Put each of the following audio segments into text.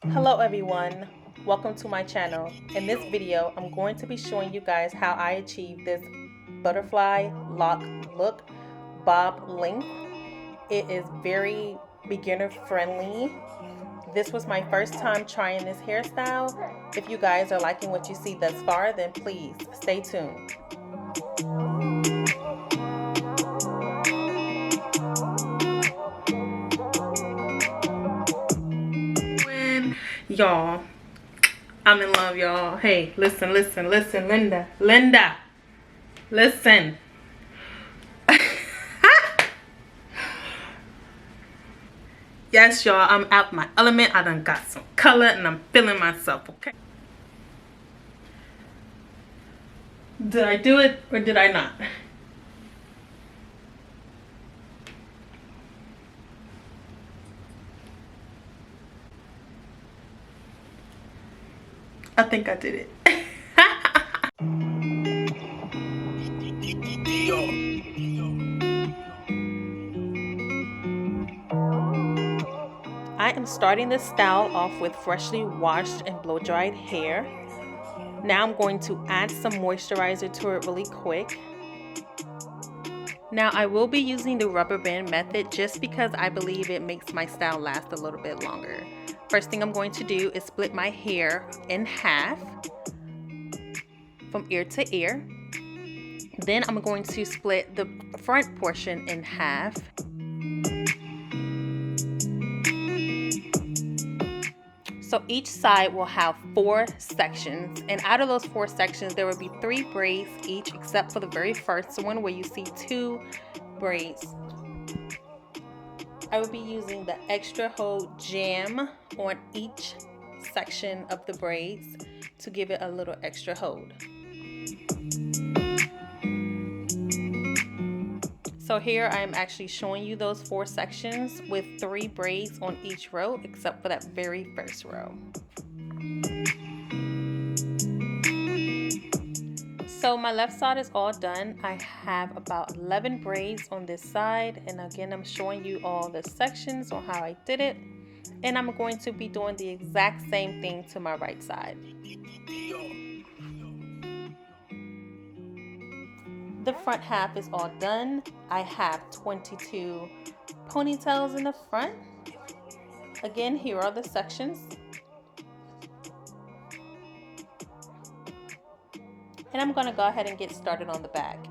Hello everyone, welcome to my channel. In this video, I'm going to be showing you guys how I achieved this butterfly lock look bob length. It is very beginner friendly. This was my first time trying this hairstyle. If you guys are liking what you see thus far, then please stay tuned. Y'all, I'm in love, y'all. Hey, listen, Linda, listen. Yes, y'all, I'm out my element. I done got some color and I'm feeling myself, okay? Did I do it or did I not? I think I did it. I am starting this style off with freshly washed and blow dried hair. Now I'm going to add some moisturizer to it really quick. Now I will be using the rubber band method just because I believe it makes my style last a little bit longer. First thing I'm going to do is split my hair in half from ear to ear. Then I'm going to split the front portion in half. So each side will have 4 sections, and out of those 4 sections there will be 3 braids each, except for the very first one where you see 2 braids. I will be using the extra hold jam on each section of the braids to give it a little extra hold. So here I am actually showing you those 4 sections with 3 braids on each row except for that very first row. So my left side is all done. I have about 11 braids on this side, and again I'm showing you all the sections on how I did it, and I'm going to be doing the exact same thing to my right side. The front half is all done. I have 22 ponytails in the front. Again, here are the sections. And I'm going to go ahead and get started on the back.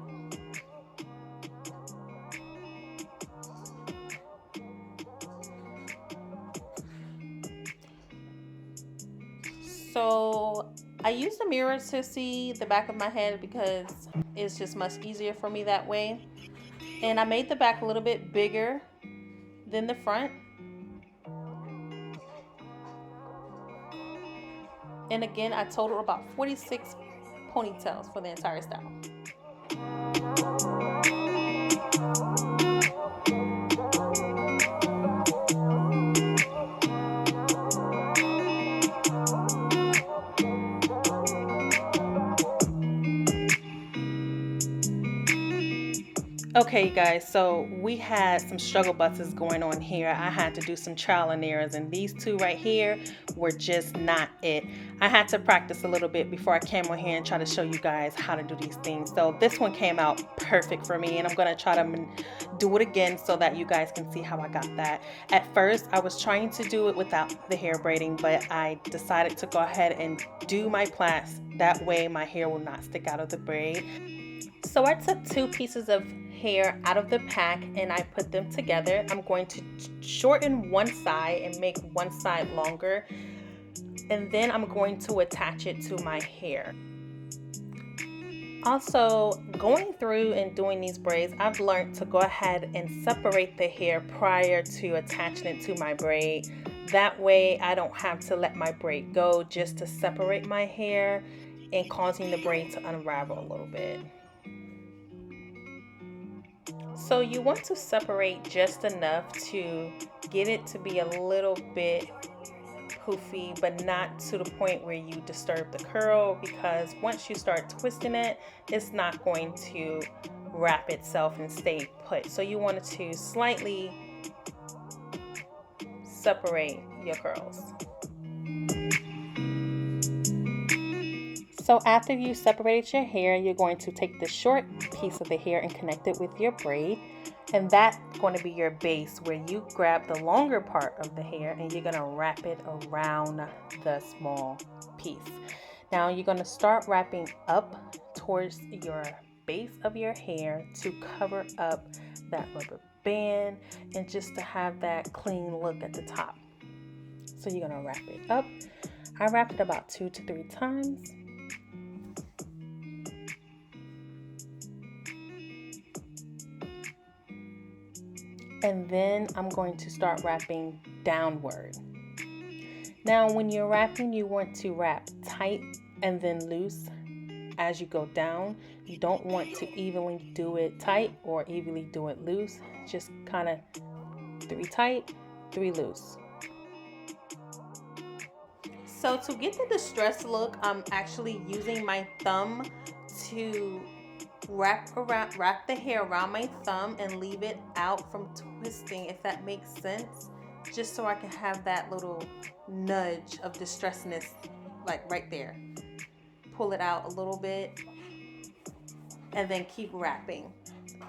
So I use the mirror to see the back of my head because it's just much easier for me that way. And I made the back a little bit bigger than the front. And again, I totaled about 46 ponytails for the entire style. Okay guys, so we had some struggle buses going on here. I had to do some trial and errors, and these 2 right here were just not it. I had to practice a little bit before I came on here and try to show you guys how to do these things. So this one came out perfect for me, and I'm going to try to do it again so that you guys can see how I got that. At first I was trying to do it without the hair braiding, but I decided to go ahead and do my plaits. That way my hair will not stick out of the braid. So I took 2 pieces of hair out of the pack and I put them together. I'm going to shorten one side and make one side longer, and then I'm going to attach it to my hair. Also, going through and doing these braids, I've learned to go ahead and separate the hair prior to attaching it to my braid. That way I don't have to let my braid go just to separate my hair and causing the braid to unravel a little bit. So you want to separate just enough to get it to be a little bit poofy, but not to the point where you disturb the curl, because once you start twisting it, it's not going to wrap itself and stay put. So you want to slightly separate your curls. So after you separated your hair, you're going to take the short piece of the hair and connect it with your braid. And that's going to be your base, where you grab the longer part of the hair and you're going to wrap it around the small piece. Now you're going to start wrapping up towards your base of your hair to cover up that rubber band and just to have that clean look at the top. So you're going to wrap it up. I wrapped it about 2 to 3 times. And then I'm going to start wrapping downward. Now when you're wrapping, you want to wrap tight and then loose as you go down. You don't want to evenly do it tight or evenly do it loose. Just kind of 3 tight, 3 loose. So to get the distressed look, I'm actually using my thumb to wrap the hair around my thumb and leave it out from twisting, if that makes sense, just so I can have that little nudge of distressedness, like right there. Pull it out a little bit and then keep wrapping.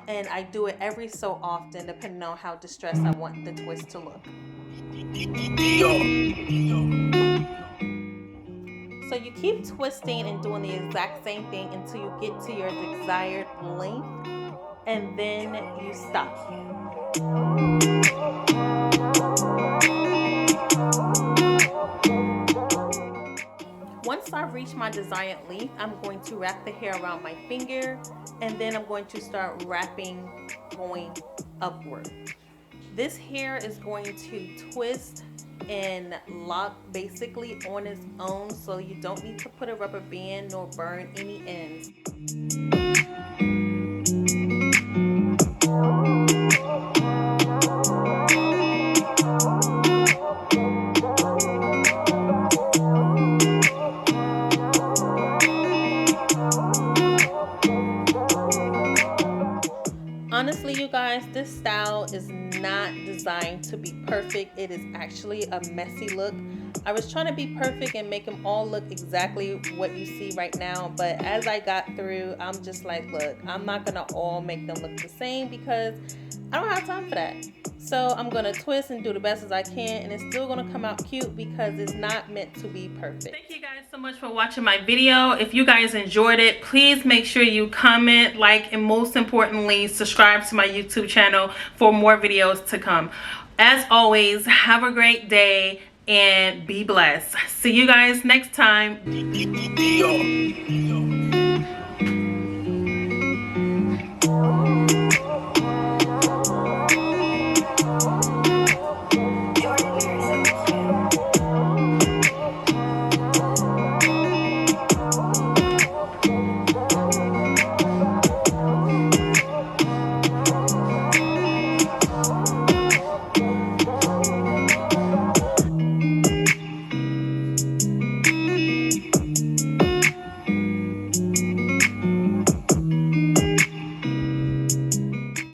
And I do it every so often depending on how distressed I want the twist to look. So you keep twisting and doing the exact same thing until you get to your desired length, and then you stop. Once I reach my desired length, I'm going to wrap the hair around my finger, and then I'm going to start wrapping going upward. This hair is going to twist and lock basically on its own, so you don't need to put a rubber band nor burn any ends. Honestly, you guys, this style is not designed to be perfect. It is actually a messy look. I was trying to be perfect and make them all look exactly what you see right now, but as I got through, I'm just like, look, I'm not gonna all make them look the same because I don't have time for that. So I'm gonna twist and do the best as I can, and it's still gonna come out cute because it's not meant to be perfect. Thank you guys so much for watching my video. If you guys enjoyed it, please make sure you comment, like, and most importantly, subscribe to my YouTube channel for more videos to come. As always, have a great day and be blessed. See you guys next time.